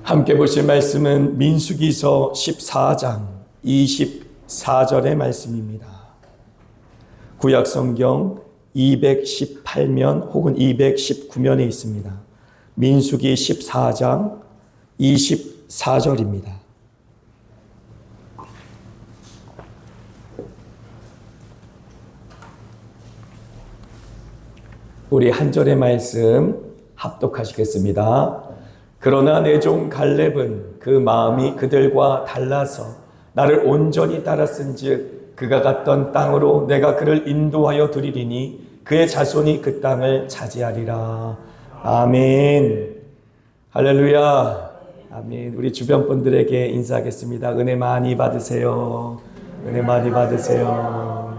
함께 보실 말씀은 민수기서 14장 24절의 말씀입니다. 구약성경 218면 혹은 219면에 있습니다. 민수기 14장 24절입니다. 우리 한 절의 말씀 합독하시겠습니다. 그러나 내 종 갈렙은 그 마음이 그들과 달라서 나를 온전히 따랐은즉 그가 갔던 땅으로 내가 그를 인도하여 드리리니 그의 자손이 그 땅을 차지하리라. 아멘. 할렐루야. 아멘. 우리 주변 분들에게 인사하겠습니다. 은혜 많이 받으세요. 은혜 많이 받으세요.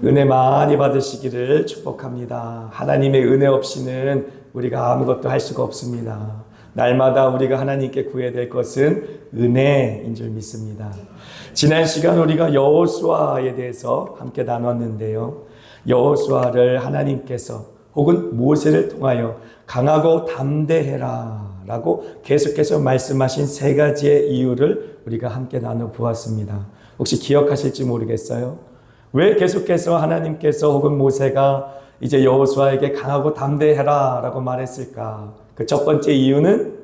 은혜 많이 받으시기를 축복합니다. 하나님의 은혜 없이는 우리가 아무것도 할 수가 없습니다. 날마다 우리가 하나님께 구해야 될 것은 은혜인 줄 믿습니다. 지난 시간 우리가 여호수아에 대해서 함께 나눴는데요. 여호수아를 하나님께서 혹은 모세를 통하여 강하고 담대해라 라고 계속해서 말씀하신 세 가지의 이유를 우리가 함께 나눠보았습니다. 혹시 기억하실지 모르겠어요. 왜 계속해서 하나님께서 혹은 모세가 이제 여호수아에게 강하고 담대해라 라고 말했을까? 그 첫 번째 이유는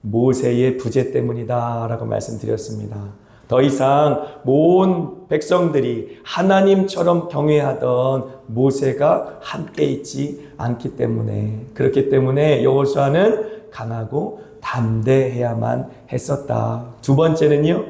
모세의 부재 때문이다 라고 말씀드렸습니다. 더 이상 모든 백성들이 하나님처럼 경외하던 모세가 함께 있지 않기 때문에, 그렇기 때문에 여호수아는 강하고 담대해야만 했었다. 두 번째는요,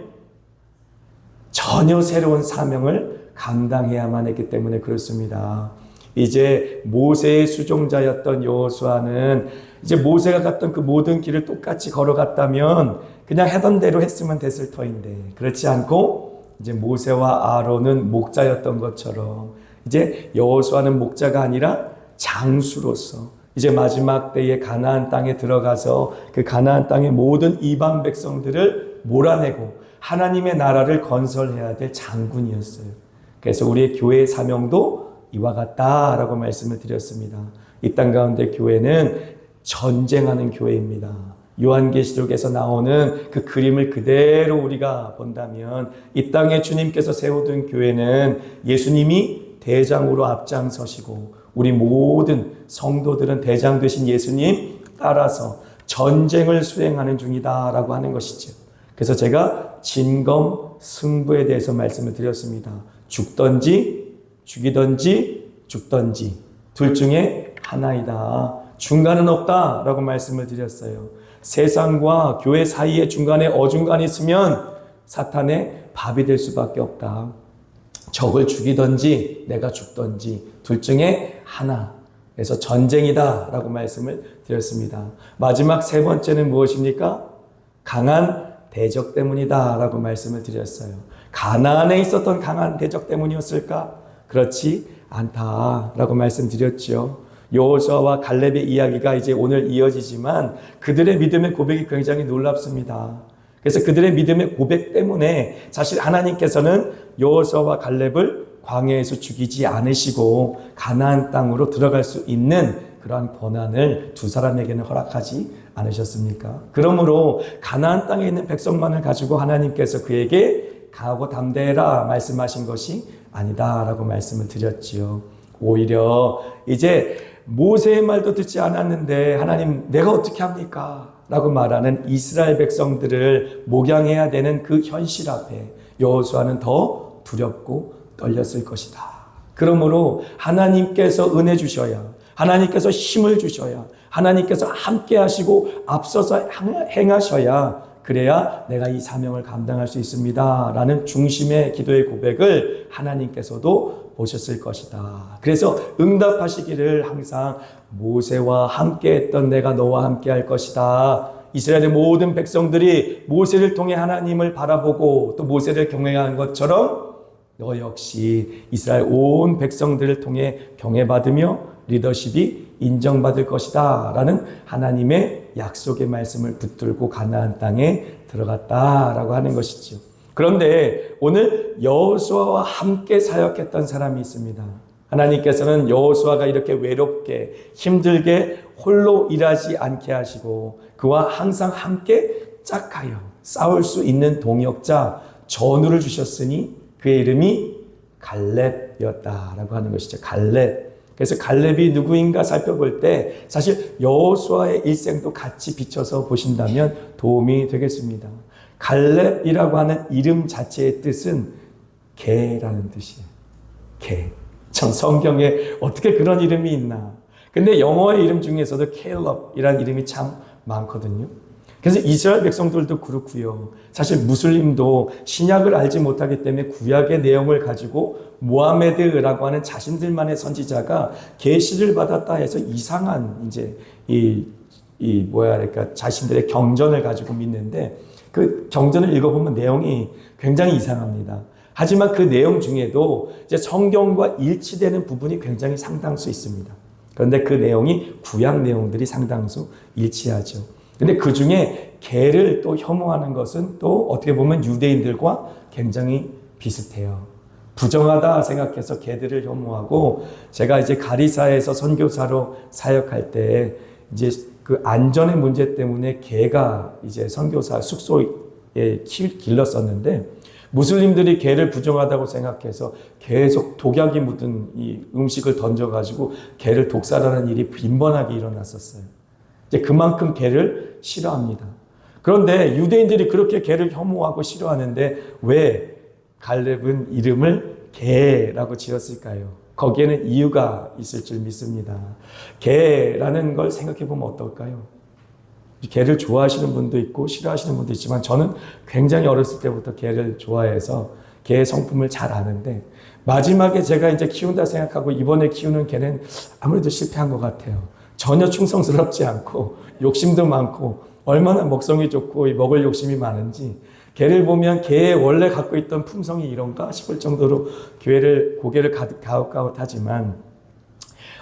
전혀 새로운 사명을 감당해야만 했기 때문에 그렇습니다. 이제 모세의 수종자였던 여호수아는 이제 모세가 갔던 그 모든 길을 똑같이 걸어갔다면 그냥 하던 대로 했으면 됐을 터인데, 그렇지 않고 이제 모세와 아론은 목자였던 것처럼 이제 여호수아는 목자가 아니라 장수로서 이제 마지막 때에 가나안 땅에 들어가서 그 가나안 땅의 모든 이방 백성들을 몰아내고 하나님의 나라를 건설해야 될 장군이었어요. 그래서 우리의 교회의 사명도 이와 같다라고 말씀을 드렸습니다. 이 땅 가운데 교회는 전쟁하는 교회입니다. 요한계시록에서 나오는 그 그림을 그대로 우리가 본다면 이 땅에 주님께서 세워둔 교회는 예수님이 대장으로 앞장서시고 우리 모든 성도들은 대장 되신 예수님 따라서 전쟁을 수행하는 중이다라고 하는 것이죠. 그래서 제가 진검 승부에 대해서 말씀을 드렸습니다. 죽든지 죽이든지 죽든지 둘 중에 하나이다. 중간은 없다라고 말씀을 드렸어요. 세상과 교회 사이에 중간에 어중간이 있으면 사탄의 밥이 될 수밖에 없다. 적을 죽이든지 내가 죽든지 둘 중에 하나. 그래서 전쟁이다라고 말씀을 드렸습니다. 마지막 세 번째는 무엇입니까? 강한 대적 때문이다라고 말씀을 드렸어요. 가나안에 있었던 강한 대적 때문이었을까? 그렇지 않다라고 말씀드렸죠. 여호수아와 갈렙의 이야기가 이제 오늘 이어지지만 그들의 믿음의 고백이 굉장히 놀랍습니다. 그래서 그들의 믿음의 고백 때문에 사실 하나님께서는 여호수아와 갈렙을 광야에서 죽이지 않으시고 가나안 땅으로 들어갈 수 있는 그러한 권한을 두 사람에게는 허락하지 않으셨습니까? 그러므로 가나안 땅에 있는 백성만을 가지고 하나님께서 그에게 강하고 담대해라 말씀하신 것이 아니다라고 말씀을 드렸지요. 오히려 이제 모세의 말도 듣지 않았는데 하나님 내가 어떻게 합니까? 라고 말하는 이스라엘 백성들을 목양해야 되는 그 현실 앞에 여호수아는 더 두렵고 떨렸을 것이다. 그러므로 하나님께서 은혜 주셔야, 하나님께서 힘을 주셔야, 하나님께서 함께 하시고 앞서서 행하셔야 그래야 내가 이 사명을 감당할 수 있습니다 라는 중심의 기도의 고백을 하나님께서도 보셨을 것이다. 그래서 응답하시기를 항상 모세와 함께 했던 내가 너와 함께 할 것이다. 이스라엘의 모든 백성들이 모세를 통해 하나님을 바라보고 또 모세를 경외한 것처럼 너 역시 이스라엘 온 백성들을 통해 경외받으며 리더십이 인정받을 것이다 라는 하나님의 약속의 말씀을 붙들고 가나안 땅에 들어갔다라고 하는 것이죠. 그런데 오늘 여호수아와 함께 사역했던 사람이 있습니다. 하나님께서는 여호수아가 이렇게 외롭게 힘들게 홀로 일하지 않게 하시고 그와 항상 함께 짝하여 싸울 수 있는 동역자 전우를 주셨으니 그의 이름이 갈렙이었다라고 하는 것이죠. 갈렙. 그래서 갈렙이 누구인가 살펴볼 때 사실 여호수아의 일생도 같이 비춰서 보신다면 도움이 되겠습니다. 갈렙이라고 하는 이름 자체의 뜻은 개라는 뜻이에요. 개. 참 성경에 어떻게 그런 이름이 있나. 근데 영어의 이름 중에서도 캘럽이라는 이름이 참 많거든요. 그래서 이스라엘 백성들도 그렇고요. 사실 무슬림도 신약을 알지 못하기 때문에 구약의 내용을 가지고 모하메드라고 하는 자신들만의 선지자가 계시를 받았다 해서 이상한 이제 그러니까 자신들의 경전을 가지고 믿는데 그 경전을 읽어보면 내용이 굉장히 이상합니다. 하지만 그 내용 중에도 이제 성경과 일치되는 부분이 굉장히 상당수 있습니다. 그런데 그 내용이 구약 내용들이 상당수 일치하죠. 근데 그 중에 개를 또 혐오하는 것은 또 어떻게 보면 유대인들과 굉장히 비슷해요. 부정하다 생각해서 개들을 혐오하고 제가 이제 가리사에서 선교사로 사역할 때 이제 그 안전의 문제 때문에 개가 이제 선교사 숙소에 길렀었는데 무슬림들이 개를 부정하다고 생각해서 계속 독약이 묻은 이 음식을 던져가지고 개를 독살하는 일이 빈번하게 일어났었어요. 이제 그만큼 개를 싫어합니다. 그런데 유대인들이 그렇게 개를 혐오하고 싫어하는데 왜 갈렙은 이름을 개라고 지었을까요? 거기에는 이유가 있을 줄 믿습니다. 개라는 걸 생각해 보면 어떨까요? 개를 좋아하시는 분도 있고 싫어하시는 분도 있지만 저는 굉장히 어렸을 때부터 개를 좋아해서 개의 성품을 잘 아는데 마지막에 제가 이제 키운다 생각하고 이번에 키우는 개는 아무래도 실패한 것 같아요. 전혀 충성스럽지 않고 욕심도 많고 얼마나 먹성이 좋고 먹을 욕심이 많은지 개를 보면 개의 원래 갖고 있던 품성이 이런가 싶을 정도로 고개를 가웃가웃하지만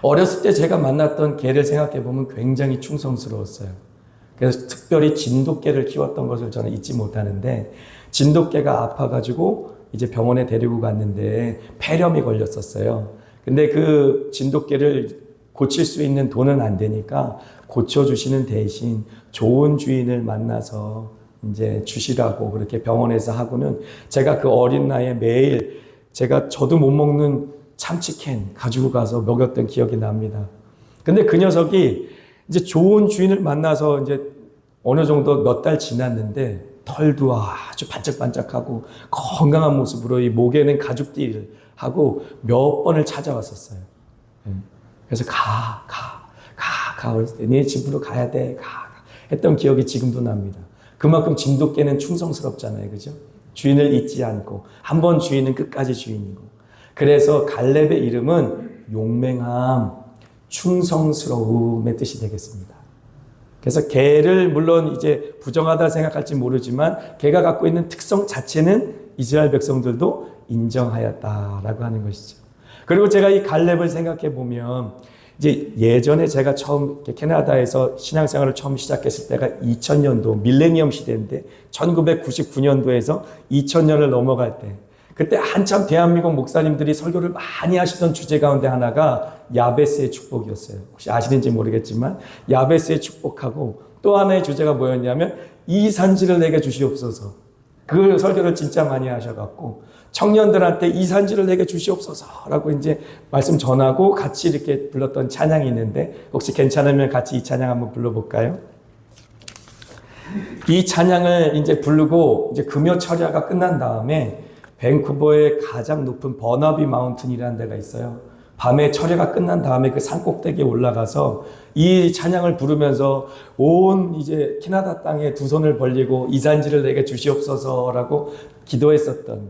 어렸을 때 제가 만났던 개를 생각해 보면 굉장히 충성스러웠어요. 그래서 특별히 진돗개를 키웠던 것을 저는 잊지 못하는데 진돗개가 아파가지고 이제 병원에 데리고 갔는데 폐렴이 걸렸었어요. 근데 그 진돗개를 고칠 수 있는 돈은 안 되니까 고쳐주시는 대신 좋은 주인을 만나서 이제 주시라고 그렇게 병원에서 하고는 제가 그 어린 나이에 매일 저도 못 먹는 참치캔 가지고 가서 먹였던 기억이 납니다. 근데 그 녀석이 이제 좋은 주인을 만나서 이제 어느 정도 몇 달 지났는데 털도 아주 반짝반짝하고 건강한 모습으로 이 목에는 가죽띠를 하고 몇 번을 찾아왔었어요. 그래서 가. 그랬을 때 네 집으로 가야 돼. 했던 기억이 지금도 납니다. 그만큼 진돗개는 충성스럽잖아요. 그죠? 주인을 잊지 않고 한 번 주인은 끝까지 주인이고 그래서 갈렙의 이름은 용맹함, 충성스러움의 뜻이 되겠습니다. 그래서 개를 물론 이제 부정하다 생각할지 모르지만 개가 갖고 있는 특성 자체는 이스라엘 백성들도 인정하였다라고 하는 것이죠. 그리고 제가 이 갈렙을 생각해 보면 이제 예전에 제가 처음 캐나다에서 신앙생활을 처음 시작했을 때가 2000년도 밀레니엄 시대인데 1999년도에서 2000년을 넘어갈 때 그때 한참 대한민국 목사님들이 설교를 많이 하시던 주제 가운데 하나가 야베스의 축복이었어요. 혹시 아시는지 모르겠지만 야베스의 축복하고 또 하나의 주제가 뭐였냐면 이 산지를 내게 주시옵소서. 그 설교를 진짜 많이 하셔갖고 청년들한테 이 산지를 내게 주시옵소서라고 이제 말씀 전하고 같이 이렇게 불렀던 찬양이 있는데 혹시 괜찮으면 같이 이 찬양 한번 불러볼까요? 이 찬양을 이제 부르고 이제 금요 철야가 끝난 다음에 밴쿠버의 가장 높은 버너비 마운틴이라는 데가 있어요. 밤에 철야가 끝난 다음에 그 산꼭대기에 올라가서 이 찬양을 부르면서 온 이제 캐나다 땅에 두 손을 벌리고 이 산지를 내게 주시옵소서라고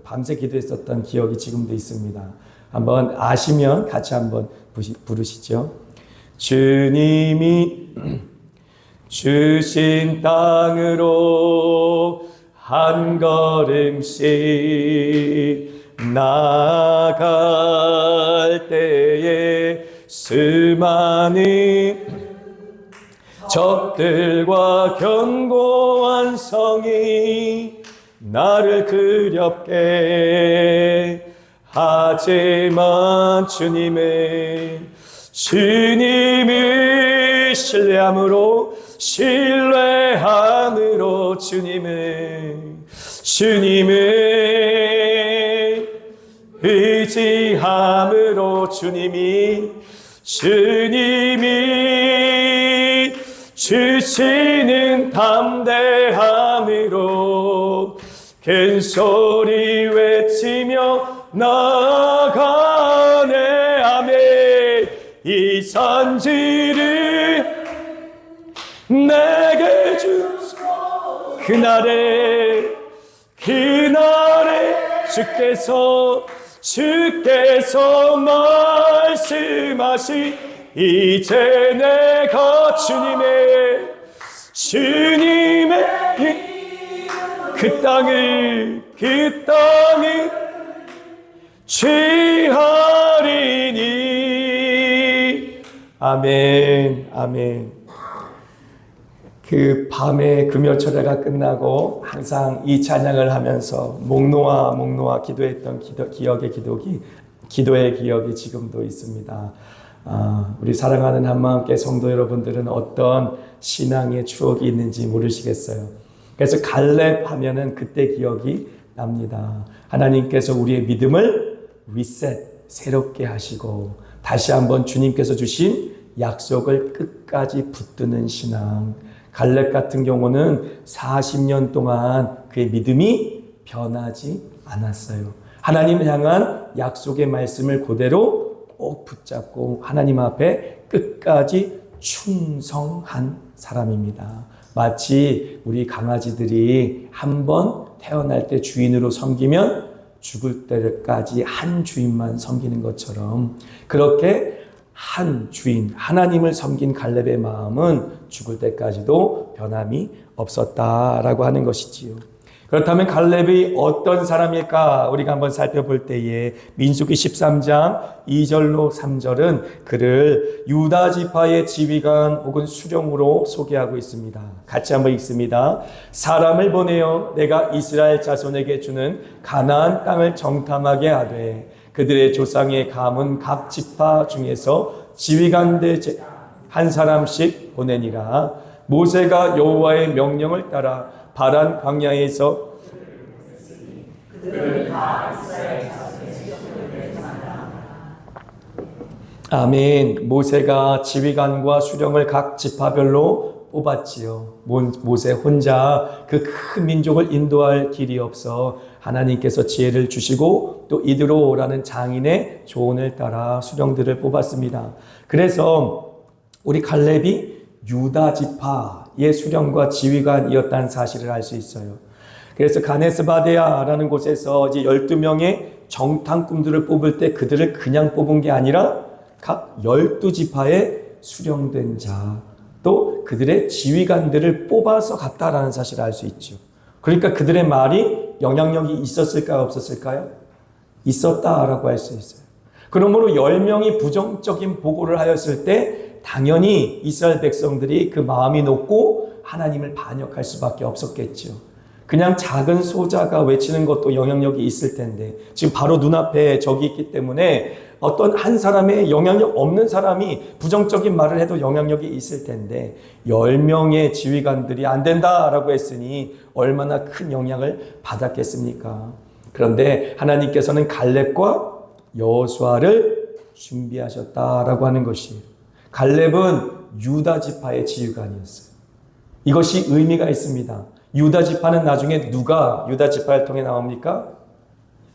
밤새 기도했었던 기억이 지금도 있습니다. 한번 아시면 같이 한번 부르시죠. 주님이 주신 땅으로 한 걸음씩 나아갈 때에 수많은 적들과 견고한 성이 나를 그렵게 하지만 주님을 신뢰함으로 주님을 의지함으로 주님이 주시는 담대함으로 큰 소리 외치며 나아가네. 아멘. 이 산지를 내게 주소. 그날에 주께서 말씀하시 이제 내가 주님의 그 땅을 취하리니. 아멘. 아멘. 그 밤에 금요철회가 끝나고 항상 이 찬양을 하면서 목놓아 기도했던 기도의 기억이 지금도 있습니다. 우리 사랑하는 한마음교회 성도 여러분들은 어떤 신앙의 추억이 있는지 모르시겠어요. 그래서 갈렙 하면은 그때 기억이 납니다. 하나님께서 우리의 믿음을 새롭게 하시고 다시 한번 주님께서 주신 약속을 끝까지 붙드는 신앙. 갈렙 같은 경우는 40년 동안 그의 믿음이 변하지 않았어요. 하나님을 향한 약속의 말씀을 그대로 꼭 붙잡고 하나님 앞에 끝까지 충성한 사람입니다. 마치 우리 강아지들이 한번 태어날 때 주인으로 섬기면 죽을 때까지 한 주인만 섬기는 것처럼 그렇게 한 주인, 하나님을 섬긴 갈렙의 마음은 죽을 때까지도 변함이 없었다라고 하는 것이지요. 그렇다면 갈렙이 어떤 사람일까? 우리가 한번 살펴볼 때에 민수기 13장 2절로 3절은 그를 유다 지파의 지휘관 혹은 수령으로 소개하고 있습니다. 같이 한번 읽습니다. 사람을 보내어 내가 이스라엘 자손에게 주는 가나안 땅을 정탐하게 하되 그들의 조상의 가문 각 지파 중에서 지휘관대 한 사람씩 보내니라. 모세가 여호와의 명령을 따라 바란 광야에서 아멘. 모세가 지휘관과 수령을 각 지파별로 뽑았지요. 모세 혼자 그 큰 민족을 인도할 길이 없어 하나님께서 지혜를 주시고 또 이드로라는 장인의 조언을 따라 수령들을 뽑았습니다. 그래서 우리 갈렙이 유다 지파의 수령과 지휘관이었다는 사실을 알 수 있어요. 그래서 가네스바데아라는 곳에서 이제 12명의 정탐꾼들을 뽑을 때 그들을 그냥 뽑은 게 아니라 각 12지파의 수령된 자, 또 그들의 지휘관들을 뽑아서 갔다라는 사실을 알 수 있죠. 그러니까 그들의 말이 영향력이 있었을까요? 없었을까요? 있었다라고 할 수 있어요. 그러므로 10명이 부정적인 보고를 하였을 때 당연히 이스라엘 백성들이 그 마음이 높고 하나님을 반역할 수밖에 없었겠죠. 그냥 작은 소자가 외치는 것도 영향력이 있을 텐데 지금 바로 눈앞에 적이 있기 때문에 어떤 한 사람의 영향력 없는 사람이 부정적인 말을 해도 영향력이 있을 텐데 10명의 지휘관들이 안 된다라고 했으니 얼마나 큰 영향을 받았겠습니까? 그런데 하나님께서는 갈렙과 여호수아를 준비하셨다라고 하는 것이에요. 갈렙은 유다 지파의 지휘관이었어요. 이것이 의미가 있습니다. 유다 지파는 나중에 누가 유다 지파를 통해 나옵니까?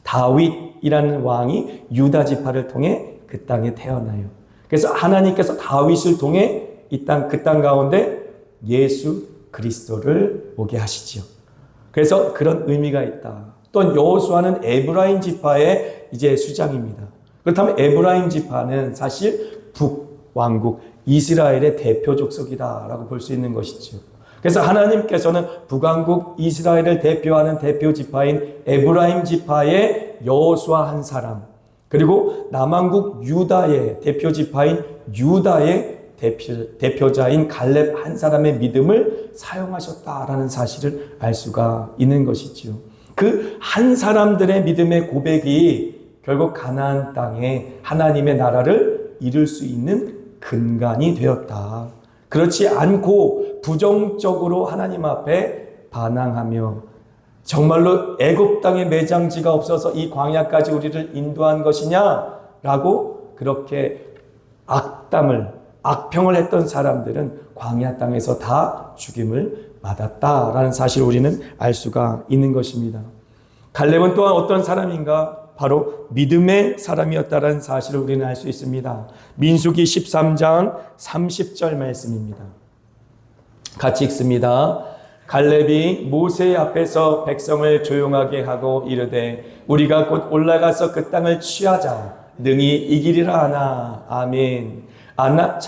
다윗이라는 왕이 유다 지파를 통해 그 땅에 태어나요. 그래서 하나님께서 다윗을 통해 그 땅 가운데 예수 그리스도를 오게 하시지요. 그래서 그런 의미가 있다. 또 여호수아는 에브라임 지파의 이제 수장입니다. 그렇다면 에브라임 지파는 사실 북왕국 이스라엘의 대표 족속이다라고 볼 수 있는 것이죠. 그래서 하나님께서는 북왕국 이스라엘을 대표하는 대표 지파인 에브라임 지파의 여호수아 한 사람, 그리고 남왕국 유다의 대표 지파인 유다의 대표자인 갈렙 한 사람의 믿음을 사용하셨다라는 사실을 알 수가 있는 것이지요. 그 한 사람들의 믿음의 고백이 결국 가나안 땅에 하나님의 나라를 이룰 수 있는 근간이 되었다. 그렇지 않고 부정적으로 하나님 앞에 반항하며 정말로 애굽 땅에 매장지가 없어서 이 광야까지 우리를 인도한 것이냐라고 그렇게 악평을 했던 사람들은 광야 땅에서 다 죽임을 받았다라는 사실을 우리는 알 수가 있는 것입니다. 갈렙은 또한 어떤 사람인가? 바로 믿음의 사람이었다라는 사실을 우리는 알 수 있습니다. 민수기 13장 30절 말씀입니다. 같이 읽습니다. 갈렙이 모세 앞에서 백성을 조용하게 하고 이르되 우리가 곧 올라가서 그 땅을 취하자 능히 이기리라 하나. 아멘. 아낙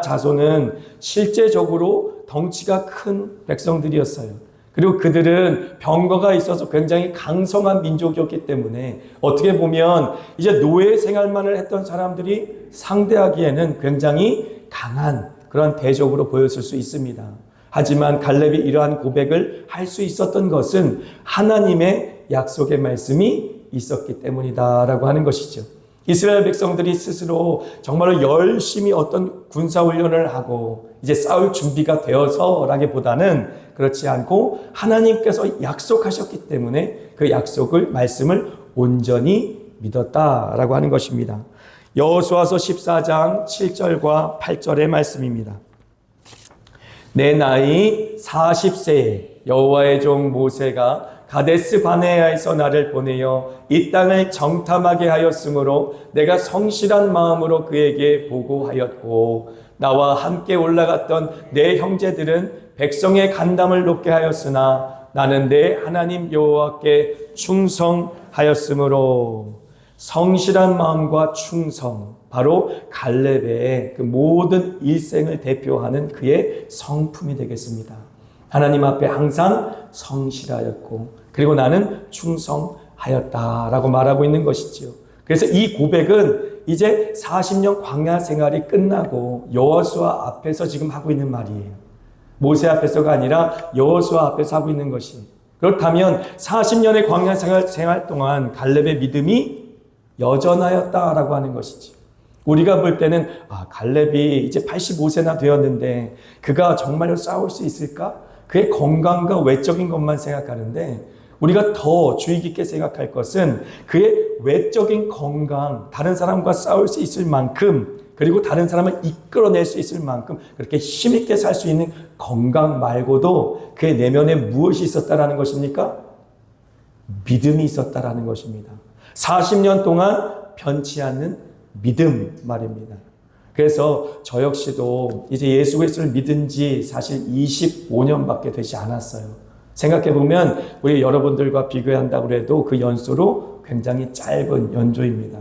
자손은 실제적으로 덩치가 큰 백성들이었어요. 그리고 그들은 병거가 있어서 굉장히 강성한 민족이었기 때문에 어떻게 보면 이제 노예 생활만을 했던 사람들이 상대하기에는 굉장히 강한 그런 대적으로 보였을 수 있습니다. 하지만 갈렙이 이러한 고백을 할 수 있었던 것은 하나님의 약속의 말씀이 있었기 때문이다라고 하는 것이죠. 이스라엘 백성들이 스스로 정말로 열심히 어떤 군사훈련을 하고 이제 싸울 준비가 되어서라기보다는 그렇지 않고 하나님께서 약속하셨기 때문에 그 약속을 말씀을 온전히 믿었다라고 하는 것입니다. 여호수아서 14장 7절과 8절의 말씀입니다. 내 나이 40세에 여호와의 종 모세가 가데스 바네아에서 나를 보내어 이 땅을 정탐하게 하였으므로 내가 성실한 마음으로 그에게 보고하였고 나와 함께 올라갔던 내 형제들은 백성의 간담을 높게 하였으나 나는 내 하나님 여호와께 충성하였으므로 성실한 마음과 충성 바로 갈렙의 그 모든 일생을 대표하는 그의 성품이 되겠습니다. 하나님 앞에 항상 성실하였고 그리고 나는 충성하였다라고 말하고 있는 것이지요. 그래서 이 고백은 이제 40년 광야 생활이 끝나고 여호수아 앞에서 지금 하고 있는 말이에요. 모세 앞에서가 아니라 여호수아 앞에서 하고 있는 것이. 그렇다면 40년의 광야 생활 동안 갈렙의 믿음이 여전하였다라고 하는 것이지. 우리가 볼 때는 갈렙이 이제 85세나 되었는데 그가 정말로 싸울 수 있을까? 그의 건강과 외적인 것만 생각하는데 우리가 더 주의 깊게 생각할 것은 그의 외적인 건강, 다른 사람과 싸울 수 있을 만큼 그리고 다른 사람을 이끌어낼 수 있을 만큼 그렇게 힘있게 살 수 있는 건강 말고도 그의 내면에 무엇이 있었다라는 것입니까? 믿음이 있었다라는 것입니다. 40년 동안 변치 않는 믿음 말입니다. 그래서 저 역시도 이제 예수 그리스도를 믿은 지 사실 25년밖에 되지 않았어요. 생각해보면 우리 여러분들과 비교한다고 해도 그 연수로 굉장히 짧은 연조입니다.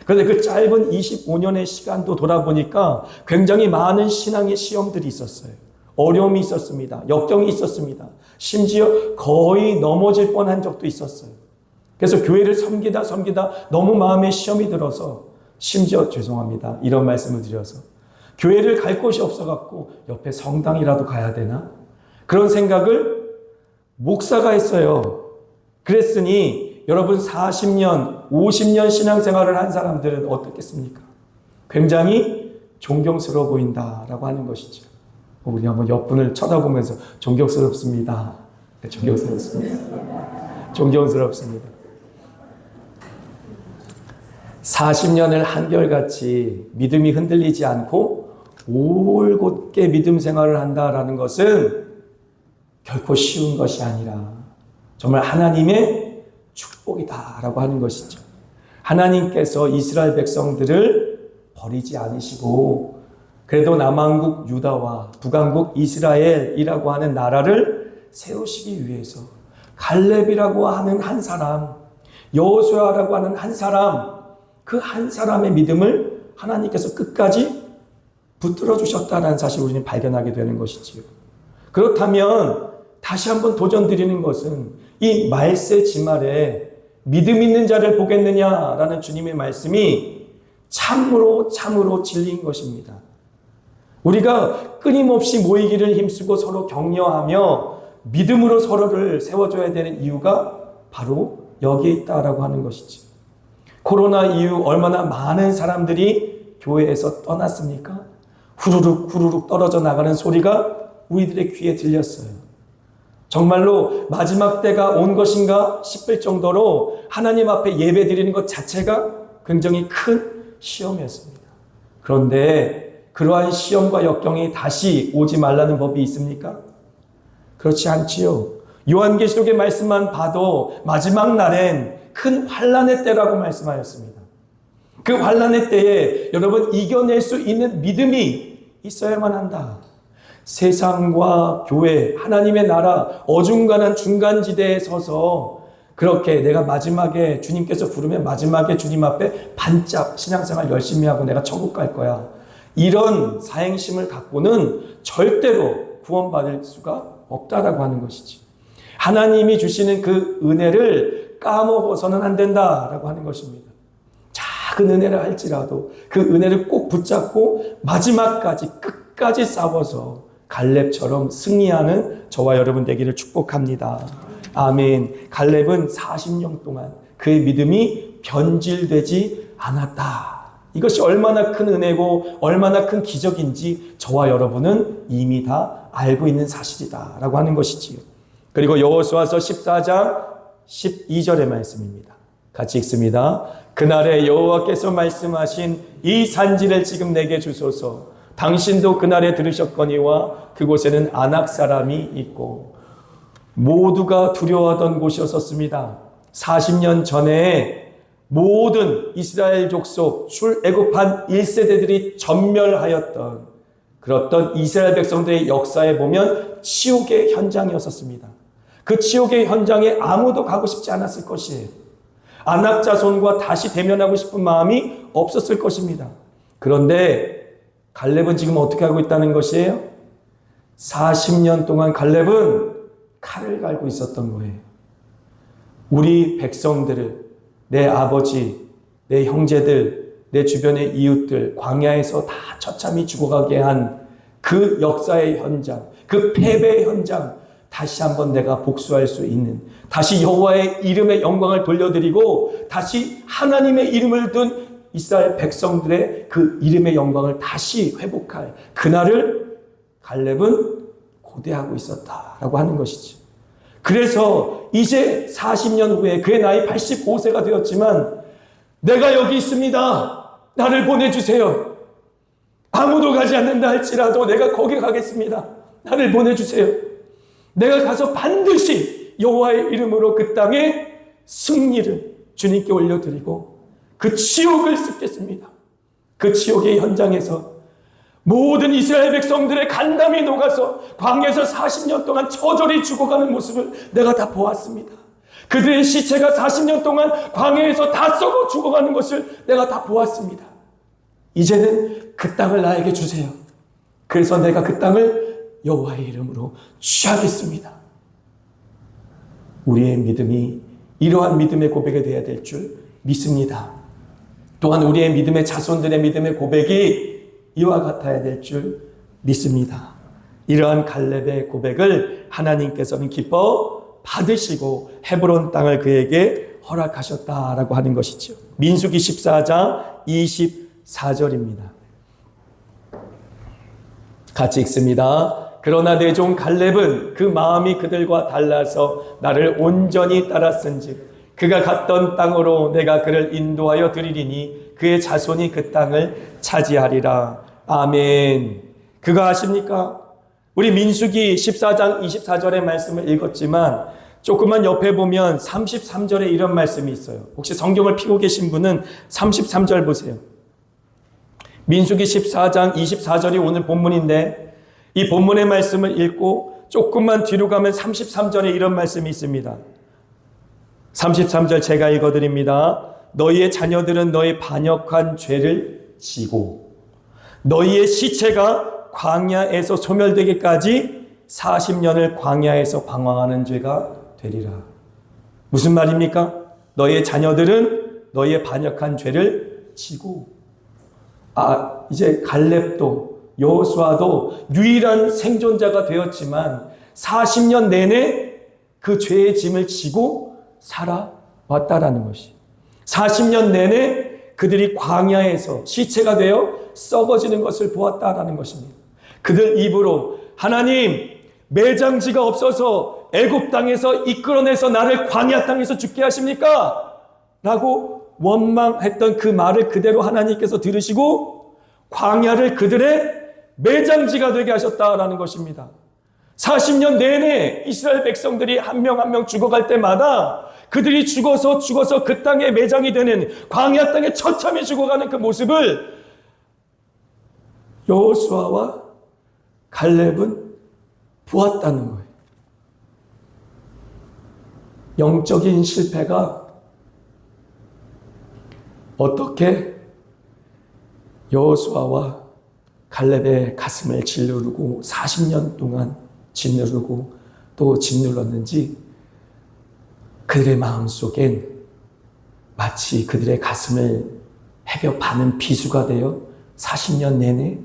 그런데 그 짧은 25년의 시간도 돌아보니까 굉장히 많은 신앙의 시험들이 있었어요. 어려움이 있었습니다. 역경이 있었습니다. 심지어 거의 넘어질 뻔한 적도 있었어요. 그래서 교회를 섬기다 너무 마음에 시험이 들어서 심지어 죄송합니다. 이런 말씀을 드려서 교회를 갈 곳이 없어갖고 옆에 성당이라도 가야 되나? 그런 생각을 목사가 했어요. 그랬으니 여러분 40년, 50년 신앙생활을 한 사람들은 어떻겠습니까? 굉장히 존경스러워 보인다라고 하는 것이죠. 우리 한번 옆분을 쳐다보면서 존경스럽습니다. 네, 존경스럽습니다. 존경스럽습니다. 40년을 한결같이 믿음이 흔들리지 않고 올곧게 믿음 생활을 한다라는 것은 결코 쉬운 것이 아니라 정말 하나님의 축복이다라고 하는 것이죠. 하나님께서 이스라엘 백성들을 버리지 않으시고 그래도 남왕국 유다와 북왕국 이스라엘이라고 하는 나라를 세우시기 위해서 갈렙이라고 하는 한 사람, 여호수아라고 하는 한 사람, 그 한 사람의 믿음을 하나님께서 끝까지 붙들어 주셨다는 사실을 우리는 발견하게 되는 것이지요. 그렇다면 다시 한번 도전드리는 것은 이 말세 지말에 믿음 있는 자를 보겠느냐라는 주님의 말씀이 참으로 진리인 것입니다. 우리가 끊임없이 모이기를 힘쓰고 서로 격려하며 믿음으로 서로를 세워줘야 되는 이유가 바로 여기에 있다라고 하는 것이지. 코로나 이후 얼마나 많은 사람들이 교회에서 떠났습니까? 후루룩 후루룩 떨어져 나가는 소리가 우리들의 귀에 들렸어요. 정말로 마지막 때가 온 것인가 싶을 정도로 하나님 앞에 예배 드리는 것 자체가 굉장히 큰 시험이었습니다. 그런데 그러한 시험과 역경이 다시 오지 말라는 법이 있습니까? 그렇지 않지요. 요한계시록의 말씀만 봐도 마지막 날엔 큰 환난의 때라고 말씀하였습니다. 그 환난의 때에 여러분 이겨낼 수 있는 믿음이 있어야만 한다. 세상과 교회, 하나님의 나라 어중간한 중간지대에 서서 그렇게 내가 마지막에 주님께서 부르면 마지막에 주님 앞에 반짝 신앙생활 열심히 하고 내가 천국 갈 거야. 이런 사행심을 갖고는 절대로 구원받을 수가 없다라고 하는 것이지. 하나님이 주시는 그 은혜를 까먹어서는 안 된다라고 하는 것입니다. 작은 은혜를 할지라도 그 은혜를 꼭 붙잡고 마지막까지 끝까지 싸워서 갈렙처럼 승리하는 저와 여러분 되기를 축복합니다. 아멘. 갈렙은 40년 동안 그의 믿음이 변질되지 않았다. 이것이 얼마나 큰 은혜고 얼마나 큰 기적인지 저와 여러분은 이미 다 알고 있는 사실이다라고 하는 것이지요. 그리고 여호수아서 14장 12절의 말씀입니다. 같이 읽습니다. 그날에 여호와께서 말씀하신 이 산지를 지금 내게 주소서. 당신도 그날에 들으셨거니와 그곳에는 아낙 사람이 있고 모두가 두려워하던 곳이었습니다. 40년 전에 모든 이스라엘 족속 출애굽한 1세대들이 전멸하였던 그렇던 이스라엘 백성들의 역사에 보면 치욕의 현장이었습니다. 그 치욕의 현장에 아무도 가고 싶지 않았을 것이에요. 아낙 자손과 다시 대면하고 싶은 마음이 없었을 것입니다. 그런데 갈렙은 지금 어떻게 하고 있다는 것이에요? 40년 동안 갈렙은 칼을 갈고 있었던 거예요. 우리 백성들을, 내 아버지, 내 형제들, 내 주변의 이웃들 광야에서 다 처참히 죽어가게 한 그 역사의 현장, 그 패배의 현장 다시 한번 내가 복수할 수 있는, 다시 여호와의 이름의 영광을 돌려드리고 다시 하나님의 이름을 둔 이스라엘 백성들의 그 이름의 영광을 다시 회복할 그날을 갈렙은 고대하고 있었다라고 하는 것이죠. 그래서 이제 40년 후에 그의 나이 85세가 되었지만 내가 여기 있습니다. 나를 보내주세요. 아무도 가지 않는다 할지라도 내가 거기 가겠습니다. 나를 보내주세요. 내가 가서 반드시 여호와의 이름으로 그 땅에 승리를 주님께 올려드리고 그 치욕을 습겠습니다. 그 치욕의 현장에서 모든 이스라엘 백성들의 간담이 녹아서 광야에서 40년 동안 처절히 죽어가는 모습을 내가 다 보았습니다. 그들의 시체가 40년 동안 광야에서 다 썩어 죽어가는 것을 내가 다 보았습니다. 이제는 그 땅을 나에게 주세요. 그래서 내가 그 땅을 여호와의 이름으로 취하겠습니다. 우리의 믿음이 이러한 믿음의 고백이 되어야 될 줄 믿습니다. 또한 우리의 믿음의 자손들의 믿음의 고백이 이와 같아야 될 줄 믿습니다. 이러한 갈렙의 고백을 하나님께서는 기뻐 받으시고 헤브론 땅을 그에게 허락하셨다라고 하는 것이죠. 민수기 14장 24절입니다. 같이 읽습니다. 그러나 내 종 갈렙은 그 마음이 그들과 달라서 나를 온전히 따랐은즉 그가 갔던 땅으로 내가 그를 인도하여 드리리니 그의 자손이 그 땅을 차지하리라. 아멘. 그거 아십니까? 우리 민수기 14장 24절의 말씀을 읽었지만 조금만 옆에 보면 33절에 이런 말씀이 있어요. 혹시 성경을 펴고 계신 분은 33절 보세요. 민수기 14장 24절이 오늘 본문인데 이 본문의 말씀을 읽고 조금만 뒤로 가면 33절에 이런 말씀이 있습니다. 33절 제가 읽어드립니다. 너희의 자녀들은 너희 반역한 죄를 지고 너희의 시체가 광야에서 소멸되기까지 40년을 광야에서 방황하는 죄가 되리라. 무슨 말입니까? 너희의 자녀들은 너희의 반역한 죄를 지고 이제 갈렙도 여호수아도 유일한 생존자가 되었지만 40년 내내 그 죄의 짐을 지고 살아왔다라는 것이. 40년 내내 그들이 광야에서 시체가 되어 썩어지는 것을 보았다라는 것입니다. 그들 입으로 하나님, 매장지가 없어서 애굽 땅에서 이끌어내서 나를 광야 땅에서 죽게 하십니까? 라고 원망했던 그 말을 그대로 하나님께서 들으시고 광야를 그들의 매장지가 되게 하셨다라는 것입니다. 40년 내내 이스라엘 백성들이 한 명 한 명 죽어갈 때마다 그들이 죽어서 그 땅에 매장이 되는, 광야 땅에 처참히 죽어가는 그 모습을 여호수아와 갈렙은 보았다는 거예요. 영적인 실패가 어떻게 여호수아와 갈렙의 가슴을 짓누르고 40년 동안 짓누르고 또 짓눌렀는지 그들의 마음속엔 마치 그들의 가슴을 헤벼 파는 비수가 되어 40년 내내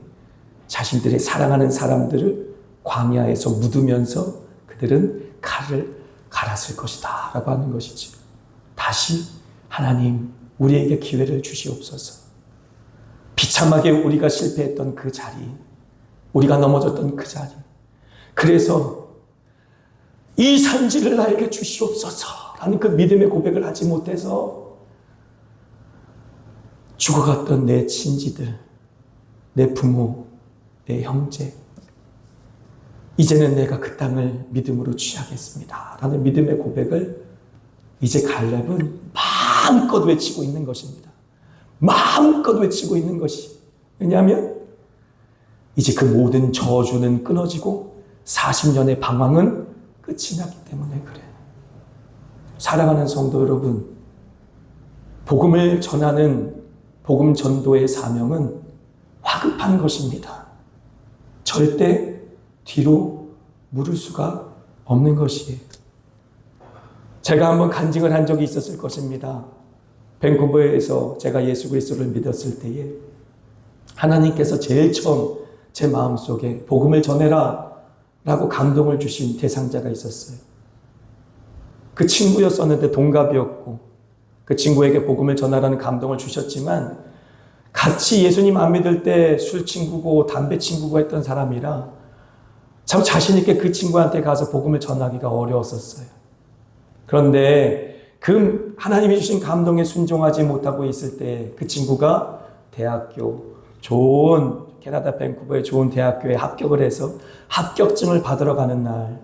자신들의 사랑하는 사람들을 광야에서 묻으면서 그들은 칼을 갈았을 것이다 라고 하는 것이지. 다시 하나님 우리에게 기회를 주시옵소서. 비참하게 우리가 실패했던 그 자리, 우리가 넘어졌던 그 자리, 그래서 이 산지를 나에게 주시옵소서 라는 그 믿음의 고백을 하지 못해서 죽어갔던 내 친지들, 내 부모, 내 형제, 이제는 내가 그 땅을 믿음으로 취하겠습니다 라는 믿음의 고백을 이제 갈렙은 마음껏 외치고 있는 것입니다. 마음껏 외치고 있는 것이, 왜냐하면 이제 그 모든 저주는 끊어지고 40년의 방황은 끝이 났기 때문에 그래요. 사랑하는 성도 여러분, 복음을 전하는 복음 전도의 사명은 화급한 것입니다. 절대 뒤로 물을 수가 없는 것이에요. 제가 한번 간증을 한 적이 있었을 것입니다. 밴쿠버에서 제가 예수 그리스도를 믿었을 때에 하나님께서 제일 처음 제 마음속에 복음을 전해라 라고 감동을 주신 대상자가 있었어요. 그 친구였었는데 동갑이었고 그 친구에게 복음을 전하라는 감동을 주셨지만 같이 예수님 안 믿을 때 술 친구고 담배 친구고 했던 사람이라 참 자신 있게 그 친구한테 가서 복음을 전하기가 어려웠었어요. 그런데 그 하나님이 주신 감동에 순종하지 못하고 있을 때 그 친구가 대학교, 좋은 캐나다 밴쿠버의 좋은 대학교에 합격을 해서 합격증을 받으러 가는 날,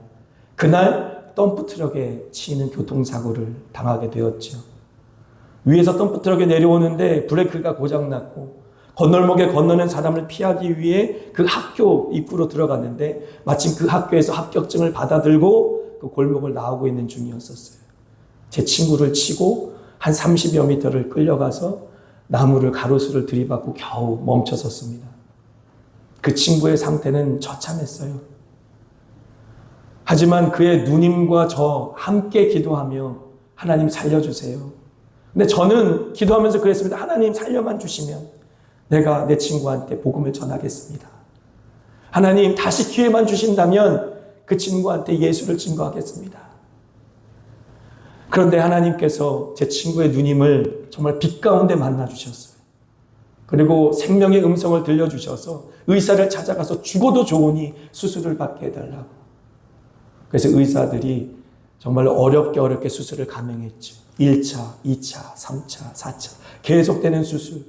그날 덤프트럭에 치이는 교통사고를 당하게 되었죠. 위에서 덤프트럭이 내려오는데 브레이크가 고장났고 건널목에 건너는 사람을 피하기 위해 그 학교 입구로 들어갔는데 마침 그 학교에서 합격증을 받아들고 그 골목을 나오고 있는 중이었었어요. 제 친구를 치고 한 30여 미터를 끌려가서 나무를 가로수를 들이받고 겨우 멈춰섰습니다. 그 친구의 상태는 처참했어요. 하지만 그의 누님과 저 함께 기도하며 하나님 살려주세요. 근데 저는 기도하면서 그랬습니다. 하나님 살려만 주시면 내가 내 친구한테 복음을 전하겠습니다. 하나님 다시 기회만 주신다면 그 친구한테 예수를 증거하겠습니다. 그런데 하나님께서 제 친구의 누님을 정말 빛 가운데 만나주셨어요. 그리고 생명의 음성을 들려주셔서 의사를 찾아가서 죽어도 좋으니 수술을 받게 해달라고. 그래서 의사들이 정말 어렵게 수술을 감행했죠. 1차, 2차, 3차, 4차 계속되는 수술.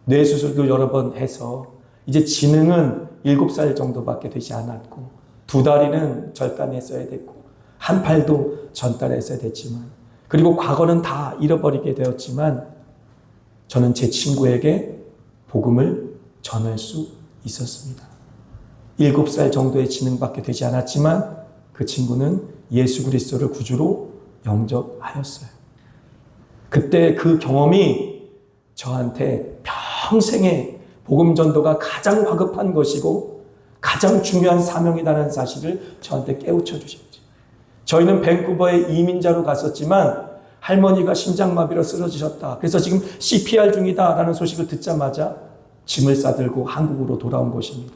뇌 수술도 여러 번 해서 이제 지능은 7살 정도밖에 되지 않았고 2다리는 절단했어야 됐고 한 팔도 전달했어야 됐지만, 그리고 과거는 다 잃어버리게 되었지만 저는 제 친구에게 복음을 전할 수 있었습니다. 7살 정도의 지능밖에 되지 않았지만 그 친구는 예수 그리스도를 구주로 영접하였어요. 그때 그 경험이 저한테 평생의 복음 전도가 가장 화급한 것이고 가장 중요한 사명이라는 사실을 저한테 깨우쳐 주셨죠. 저희는 밴쿠버에 이민자로 갔었지만 할머니가 심장마비로 쓰러지셨다. 그래서 지금 CPR 중이다라는 소식을 듣자마자 짐을 싸들고 한국으로 돌아온 것입니다.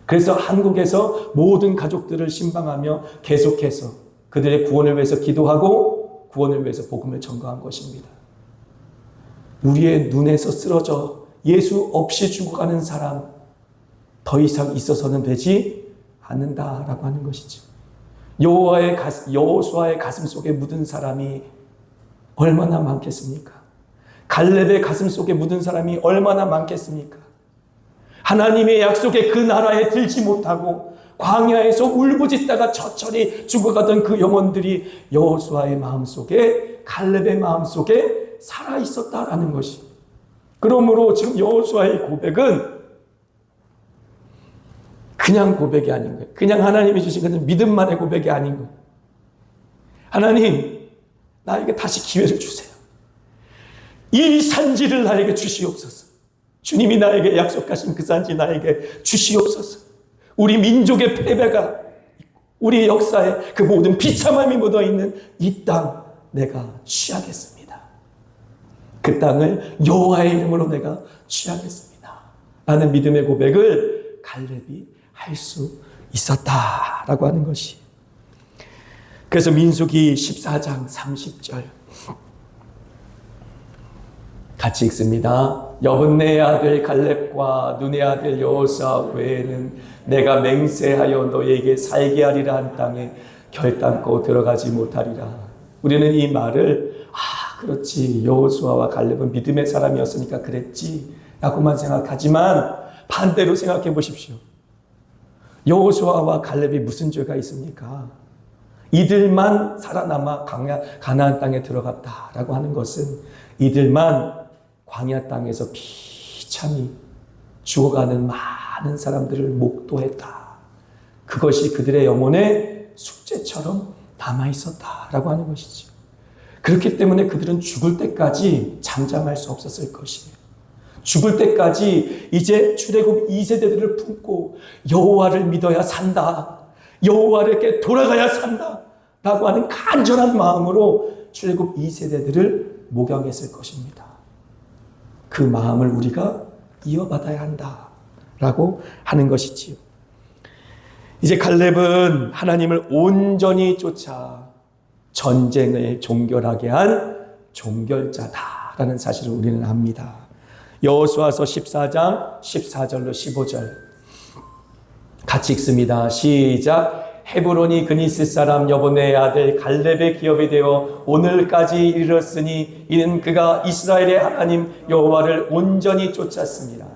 그래서 한국에서 모든 가족들을 신방하며 계속해서 그들의 구원을 위해서 기도하고 구원을 위해서 복음을 전가한 것입니다. 우리의 눈에서 쓰러져 예수 없이 죽어가는 사람 더 이상 있어서는 되지 않는다라고 하는 것이죠. 여호수아의 가슴 속에 묻은 사람이 얼마나 많겠습니까? 갈렙의 가슴 속에 묻은 사람이 얼마나 많겠습니까? 하나님의 약속의 그 나라에 들지 못하고 광야에서 울부짖다가 처철이 죽어가던 그 영혼들이 여호수아의 마음속에, 갈렙의 마음속에 살아있었다라는 것이. 그러므로 지금 여호수아의 고백은 그냥 고백이 아닌 거예요. 그냥 하나님이 주신 것은 믿음만의 고백이 아닌 거예요. 하나님, 나에게 다시 기회를 주세요. 이 산지를 나에게 주시옵소서. 주님이 나에게 약속하신 그 산지 나에게 주시옵소서. 우리 민족의 패배가 있고 우리 역사에 그 모든 비참함이 묻어있는 이 땅 내가 취하겠습니다. 그 땅을 여호와의 이름으로 내가 취하겠습니다. 라는 믿음의 고백을 갈렙이 할 수 있었다라고 하는 것이. 그래서 민수기 14장 30절 같이 읽습니다. 여분네의 아들 갈렙과 눈의 아들 여호수아 외에는 내가 맹세하여 너에게 살게 하리라 한 땅에 결단코 들어가지 못하리라. 우리는 이 말을 그렇지, 여호수아와 갈렙은 믿음의 사람이었으니까 그랬지 라고만 생각하지만 반대로 생각해 보십시오. 여호수아와 갈렙이 무슨 죄가 있습니까? 이들만 살아남아 가나안 땅에 들어갔다라고 하는 것은 이들만 광야 땅에서 비참히 죽어가는 많은 사람들을 목도했다. 그것이 그들의 영혼의 숙제처럼 남아있었다라고 하는 것이죠. 그렇기 때문에 그들은 죽을 때까지 잠잠할 수 없었을 것이에요. 죽을 때까지 이제 출애굽 2세대들을 품고 여호와를 믿어야 산다. 여호와에게 돌아가야 산다. 라고 하는 간절한 마음으로 출애굽 2세대들을 목양했을 것입니다. 그 마음을 우리가 이어받아야 한다. 라고 하는 것이지요. 이제 갈렙은 하나님을 온전히 쫓아 전쟁을 종결하게 한 종결자다라는 사실을 우리는 압니다. 여호수아서 14장 14절로 15절 같이 읽습니다. 시작. 헤브론이 그니스 사람 여분의 아들 갈렙의 기업이 되어 오늘까지 이르렀으니 이는 그가 이스라엘의 하나님 여호와를 온전히 쫓았습니다.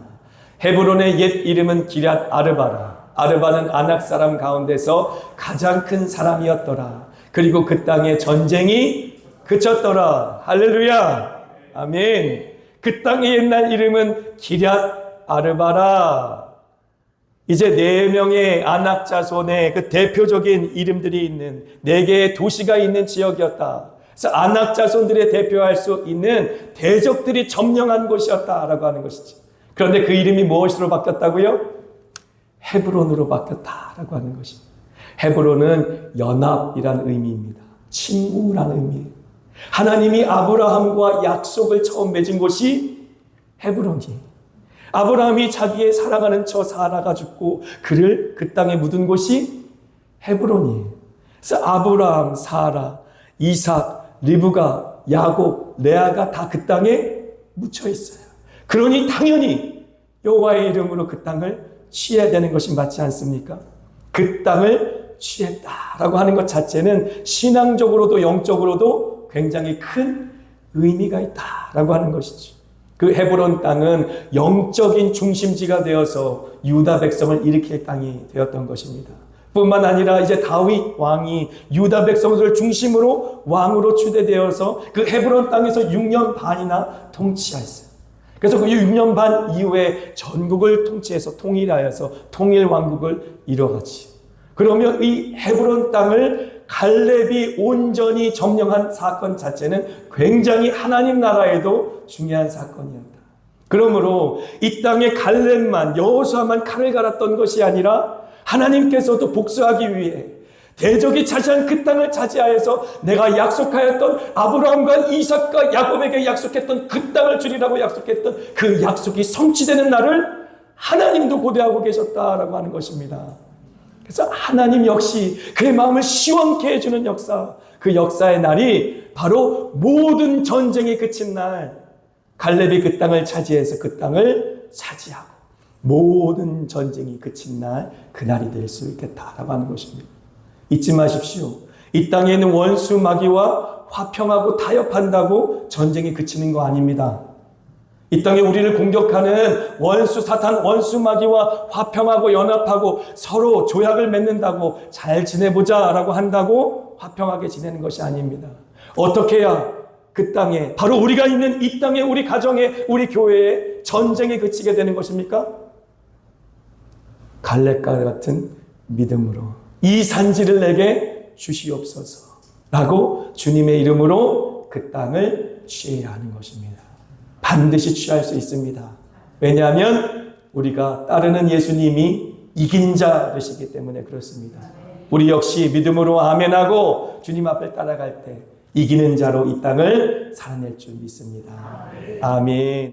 헤브론의 옛 이름은 기럇 아르바라. 아르바는 아낙 사람 가운데서 가장 큰 사람이었더라. 그리고 그 땅에 전쟁이 그쳤더라. 할렐루야. 아멘. 그 땅의 옛날 이름은 기럇 아르바라. 이제 4명의 아낙 자손의 그 대표적인 이름들이 있는 4개의 도시가 있는 지역이었다. 그래서 아낙 자손들의 대표할 수 있는 대적들이 점령한 곳이었다라고 하는 것이지. 그런데 그 이름이 무엇으로 바뀌었다고요? 헤브론으로 바뀌었다라고 하는 것입니다. 헤브론은 연합이라는 의미입니다. 친구라는 의미예요. 하나님이 아브라함과 약속을 처음 맺은 곳이 헤브론이에요. 아브라함이 자기의 사랑하는 처 사라가 죽고 그를 그 땅에 묻은 곳이 헤브론이에요. 그래서 아브라함, 사라, 이삭, 리브가, 야곱, 레아가 다 그 땅에 묻혀 있어요. 그러니 당연히 여호와의 이름으로 그 땅을 취해야 되는 것이 맞지 않습니까? 그 땅을 취했다라고 하는 것 자체는 신앙적으로도 영적으로도 굉장히 큰 의미가 있다라고 하는 것이죠. 그 헤브론 땅은 영적인 중심지가 되어서 유다 백성을 일으킬 땅이 되었던 것입니다. 뿐만 아니라 이제 다윗 왕이 유다 백성을 중심으로 왕으로 추대되어서 그 헤브론 땅에서 6년 반이나 통치하였어요. 그래서 그 6년 반 이후에 전국을 통치해서 통일하여서 통일왕국을 이뤄가지. 그러면 이 헤브론 땅을 갈렙이 온전히 점령한 사건 자체는 굉장히 하나님 나라에도 중요한 사건이었다. 그러므로 이 땅에 갈렙만, 여호수아만 칼을 갈았던 것이 아니라 하나님께서도 복수하기 위해 대적이 차지한 그 땅을 차지하여서 내가 약속하였던 아브라함과 이삭과 야곱에게 약속했던 그 땅을 주리라고 약속했던 그 약속이 성취되는 날을 하나님도 고대하고 계셨다라고 하는 것입니다. 그래서 하나님 역시 그의 마음을 시원케 해주는 역사, 그 역사의 날이 바로 모든 전쟁이 그친 날 갈렙이 그 땅을 차지해서 그 땅을 차지하고 모든 전쟁이 그친 날 그날이 될 수 있겠다라고 하는 것입니다. 잊지 마십시오. 이 땅에 있는 원수 마귀와 화평하고 타협한다고 전쟁이 그치는 거 아닙니다. 이 땅에 우리를 공격하는 원수 사탄, 원수 마귀와 화평하고 연합하고 서로 조약을 맺는다고 잘 지내보자라고 한다고 화평하게 지내는 것이 아닙니다. 어떻게 해야 그 땅에, 바로 우리가 있는 이 땅에, 우리 가정에, 우리 교회에 전쟁이 그치게 되는 것입니까? 갈렙과 같은 믿음으로 이 산지를 내게 주시옵소서 라고 주님의 이름으로 그 땅을 취해야 하는 것입니다. 반드시 취할 수 있습니다. 왜냐하면 우리가 따르는 예수님이 이긴 자이시기 때문에 그렇습니다. 우리 역시 믿음으로 아멘하고 주님 앞에 따라갈 때 이기는 자로 이 땅을 살아낼 줄 믿습니다. 아멘.